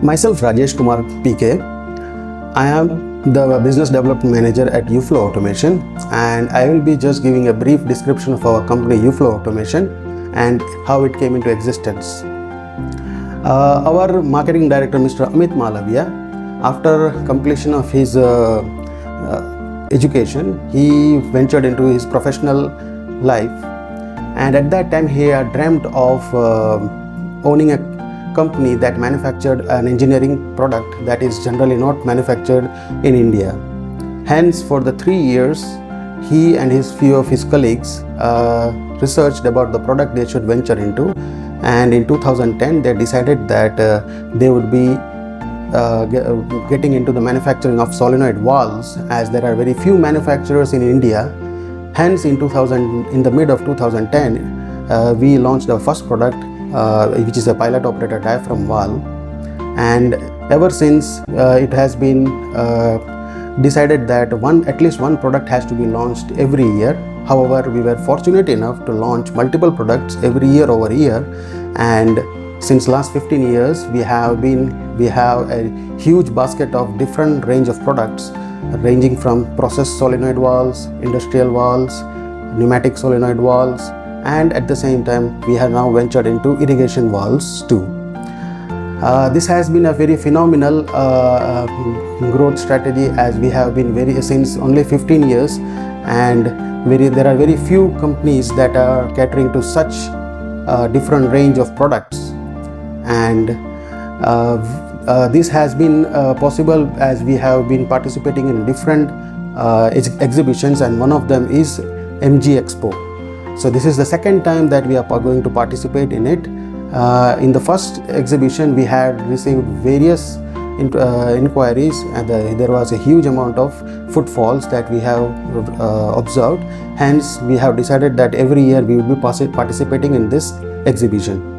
Myself Rajesh Kumar PK. I am the Business Development Manager at Uflow Automation, and I will be just giving a brief description of our company Uflow Automation and how it came into existence. Our Marketing Director Mr. Amit Malavia, after completion of his education, he ventured into his professional life, and at that time he had dreamt of owning a company that manufactured an engineering product that is generally not manufactured in India. Hence, for the 3 years, he and few of his colleagues researched about the product they should venture into, and in 2010 they decided that they would be getting into the manufacturing of solenoid valves, as there are very few manufacturers in India. Hence, in the mid of 2010, we launched our first product, which is a pilot operator diaphragm valve, and ever since it has been decided that at least one product has to be launched every year. However, we were fortunate enough to launch multiple products every year over year, and since last 15 years we have a huge basket of different range of products, ranging from process solenoid valves, industrial valves, pneumatic solenoid valves, and at the same time we have now ventured into irrigation valves too. This has been a very phenomenal growth strategy, as we have been since only 15 years, and there are very few companies that are catering to such different range of products, and this has been possible as we have been participating in different exhibitions, and one of them is Engiexpo. So this is the second time that we are going to participate in it. In the first exhibition, we had received various inquiries, and there was a huge amount of footfalls that we have observed. Hence, we have decided that every year we will be participating in this exhibition.